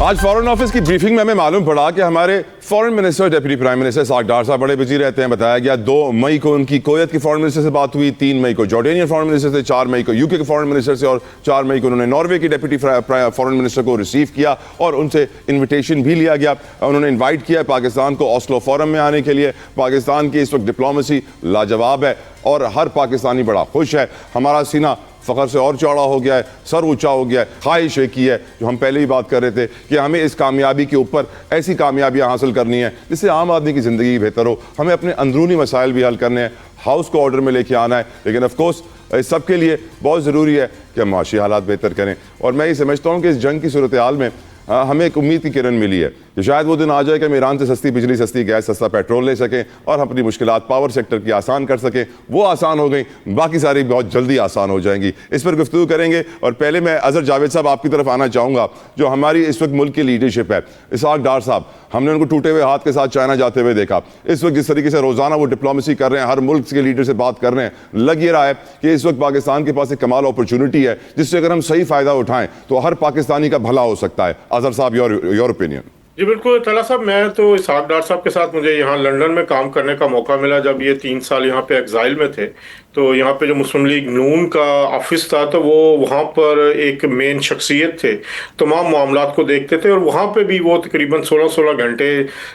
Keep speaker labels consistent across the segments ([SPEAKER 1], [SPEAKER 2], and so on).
[SPEAKER 1] آج foreign office کی briefing میں ہمیں معلوم پڑا کہ ہمارے فورن minister deputy prime minister Ishaq Dar صاحب بڑے بزی رہتے ہیں. بتایا گیا 2 مئی کو ان کی کویت کے فورن منسٹر سے بات ہوئی, 3 مئی کو جارڈینین فورن منسٹر سے, 4 مئی کو یو کے فورن منسٹر سے, اور 4 مئی کو انہوں نے ناروے کی ڈیپٹی فورن منسٹر کو ریسیو کیا اور ان سے انویٹیشن بھی لیا گیا. انہوں نے انوائٹ کیا پاکستان کو اوسلو فورم میں آنے کے لیے. پاکستان کی اس وقت ڈپلومیسی لاجواب ہے اور ہر پاکستانی بڑا خوش ہے. ہمارا سینہ فخر سے اور چوڑا ہو گیا ہے, سر اونچا ہو گیا ہے. خواہش ایک ہی ہے جو ہم پہلے ہی بات کر رہے تھے کہ ہمیں اس کامیابی کے اوپر ایسی کامیابیاں حاصل کرنی ہیں جس سے عام آدمی کی زندگی بہتر ہو. ہمیں اپنے اندرونی مسائل بھی حل کرنے ہیں, ہاؤس کو آرڈر میں لے کے آنا ہے, لیکن آف کورس اس سب کے لیے بہت ضروری ہے کہ ہم معاشی حالات بہتر کریں. اور میں یہ سمجھتا ہوں کہ اس جنگ کی صورتحال میں ہمیں ایک امید کی کرن ملی ہے کہ شاید وہ دن آ جائے کہ ہم ایران سے سستی بجلی, سستی گیس, سستا پیٹرول لے سکیں اور اپنی مشکلات پاور سیکٹر کی آسان کر سکیں. وہ آسان ہو گئیں, باقی ساری بہت جلدی آسان ہو جائیں گی. اس پر گفتگو کریں گے. اور پہلے میں اظہر جاوید صاحب آپ کی طرف آنا چاہوں گا جو ہماری اس وقت ملک کی لیڈرشپ ہے. اسحاق ڈار صاحب, ہم نے ان کو ٹوٹے ہوئے ہاتھ کے ساتھ چائنا جاتے ہوئے دیکھا. اس وقت جس طریقے سے روزانہ وہ ڈپلومیسی کر رہے ہیں, ہر ملک کے لیڈر سے بات کر رہے ہیں, لگ یہ رہا ہے کہ اس وقت پاکستان کے پاس ایک کمال اپرچونٹی ہے جس سے اگر ہم صحیح فائدہ اٹھائیں تو ہر پاکستانی کا بھلا ہو سکتا ہے. اظہر صاحب, یور اوپینین.
[SPEAKER 2] جی بالکل طلحہ صاحب, میں تو اسحاق ڈار صاحب کے ساتھ مجھے یہاں لنڈن میں کام کرنے کا موقع ملا جب یہ 3 سال یہاں پہ ایگزائل میں تھے. تو یہاں پہ جو مسلم لیگ نون کا آفس تھا تو وہ وہاں پر ایک مین شخصیت تھے, تمام معاملات کو دیکھتے تھے, اور وہاں پہ بھی وہ تقریباً 16 گھنٹے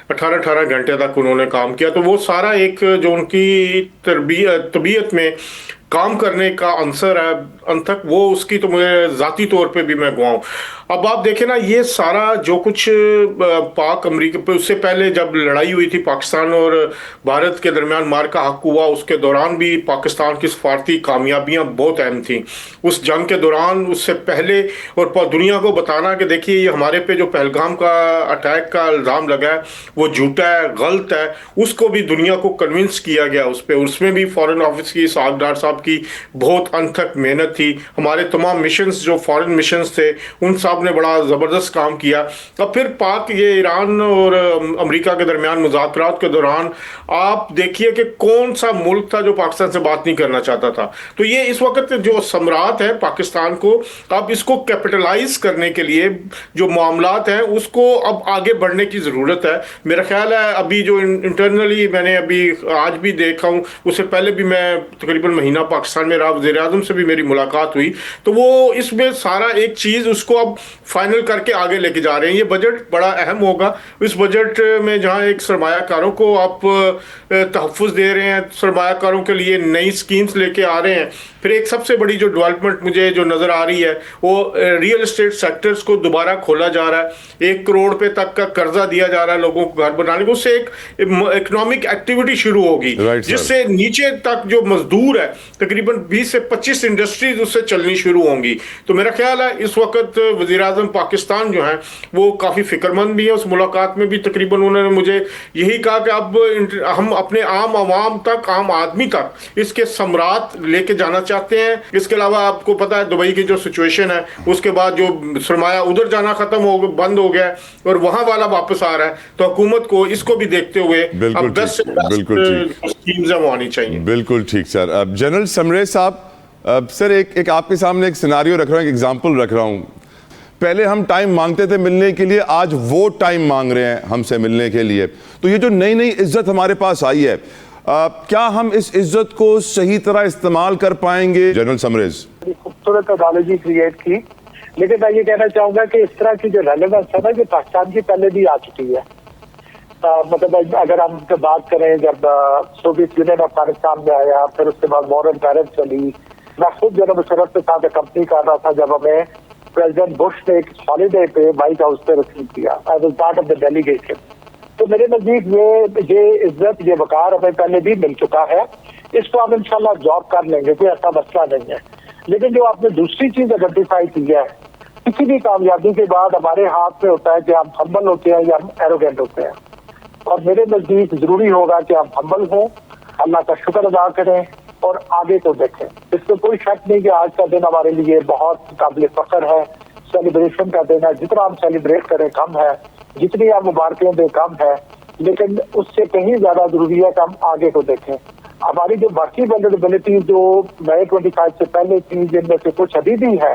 [SPEAKER 2] 18 گھنٹے تک انہوں نے کام کیا. تو وہ سارا ایک جو ان کی طبیعت میں کام کرنے کا عنصر ہے انتھک, وہ اس کی تو مجھے ذاتی طور پہ بھی میں گواؤں. اب آپ دیکھیں نا, یہ سارا جو کچھ پاک امریکہ پہ اس سے پہلے جب لڑائی ہوئی تھی پاکستان اور بھارت کے درمیان, مارکا حق ہوا, اس کے دوران بھی پاکستان کی سفارتی کامیابیاں بہت اہم تھیں اس جنگ کے دوران. اس سے پہلے اور دنیا کو بتانا کہ دیکھیے یہ ہمارے پہ جو پہلگام کا اٹیک کا الزام لگا ہے وہ جھوٹا ہے, غلط ہے, اس کو بھی دنیا کو کنونس کیا گیا اس پہ. اس میں بھی فورن آفس کی اسحاق ڈار صاحب کی بہت انتھک محنت تھی. ہمارے تمام مشنز جو فورن مشنز تھے ان صاحب نے بڑا زبردست کام کیا. اب پھر پاک یہ ایران اور امریکہ کے درمیان مذاکرات کے دوران آپ دیکھیے کہ کون سا ملک تھا جو پاکستان سے بات نہیں کرنا چاہتا تھا. تو یہ اس وقت جو ثمرات ہے پاکستان کو, اب اس کو کیپٹلائز کرنے کے لیے جو معاملات ہیں اس کو اب آگے بڑھنے کی ضرورت ہے. میرا خیال ہے ابھی جو انٹرنلی میں نے ابھی آج بھی دیکھا ہوں, اس سے پہلے بھی میں تقریباً مہینہ پاکستان میں رہا, وزیر اعظم سے بھی میری ملاقات ہوئی, تو وہ اس میں سارا ایک چیز اس کو اب فائنل کر کے آگے لے کے جا رہے ہیں. یہ بجٹ بڑا اہم ہوگا. اس بجٹ میں جہاں ایک سرمایہ کاروں کو آپ تحفظ دے رہے ہیں, سرمایہ کاروں کے لیے نئی سکیمز لے کے آ رہے ہیں, پھر ایک سب سے بڑی جو ڈیولپمنٹ مجھے جو نظر آ رہی ہے وہ ریئل اسٹیٹ سیکٹرز کو دوبارہ کھولا جا رہا ہے. 1 کروڑ پہ تک کا قرضہ دیا جا رہا ہے لوگوں کو گھر بنانے کو. اس سے ایک اکنامک ایکٹیویٹی شروع ہوگی جس سے نیچے تک جو مزدور ہے تقریباً 20 سے 25 انڈسٹریز اس سے چلنی شروع ہوں گی. تو میرا خیال ہے اس وقت وزیر اعظم پاکستان جو ہیں وہ کافی فکر مند بھی ہیں. اس ملاقات میں بھی تقریباً انہوں نے مجھے یہی کہا کہ اب ہم اپنے عام عوام تک, عام آدمی تک اس کے ثمرات لے کے جانا چاہتے ہیں. اس کے علاوہ آپ کو پتا ہے دبئی کی جو سچویشن ہے, اس کے بعد جو سرمایہ ادھر جانا ختم ہو بند ہو گیا ہے اور وہاں والا واپس آ رہا ہے, تو حکومت کو اس کو بھی دیکھتے ہوئے اب بیسٹ سے بیسٹ اسکیمز وہ آنی چاہیے.
[SPEAKER 1] بالکل ٹھیک سر. جنرل سمرے صاحب, سر ایک آپ کے سامنے ایک سیناریو رکھ رہا ہوں, ایک ایگزامپل رکھ رہا ہوں. پہلے ہم ٹائم مانگتے تھے ملنے کے لیے, آج وہ ٹائم مانگ رہے ہیں ہم سے ملنے کے لیے. تو یہ جو نئی عزت ہمارے پاس آئی ہے, کیا ہم اس عزت کو صحیح طرح استعمال کر پائیں گے؟ جنرل سمریز
[SPEAKER 3] خوبصورت ایڈالوجی کریٹ کی, لیکن میں یہ کہنا چاہوں گا کہ اس طرح کی جو ریلیونس ہے نا جو پاکستان کی پہلے بھی آ چکی ہے. مطلب اگر ہم بات کریں جب سوویت یونین افغانستان میں آیا, پھر اس کے بعد وار آن ٹیرر چلی, میں خود جو مسرت کے ساتھ کمپنی کر رہا تھا جب ہمیں پریزیڈنٹ بش نے ایک ہالیڈے پہ وائٹ ہاؤس پہ رسیو کیا. I was part of the delegation. تو میرے نزدیک یہ عزت یہ وقار ہمیں پہلے بھی مل چکا ہے. اس کو ہم انشاءاللہ جاب کر لیں گے, کوئی ایسا مسئلہ نہیں ہے. لیکن جو آپ نے دوسری چیز آئیڈینٹیفائی کی ہے, کسی بھی کامیابی کے بعد ہمارے ہاتھ میں ہوتا ہے کہ ہم ہمبل ہوتے ہیں یا ہم ایروگینٹ ہوتے ہیں. اور میرے نزدیک ضروری ہوگا کہ ہم ہمبل ہوں, اللہ کا شکر ادا کریں اور آگے کو دیکھیں. اس میں کوئی شک نہیں کہ آج کا دن ہمارے لیے بہت قابل فخر ہے, سیلیبریشن کا دن ہے. جتنا ہم سیلیبریٹ کریں کم ہے, جتنی آپ مبارکیں دیں کم ہے, لیکن اس سے کہیں زیادہ ضروری ہے کہ ہم آگے کو دیکھیں. ہماری جو باقی ولنریبلٹی جو مئی 25 سے پہلے تھی, جن میں سے کچھ ابھی بھی ہے,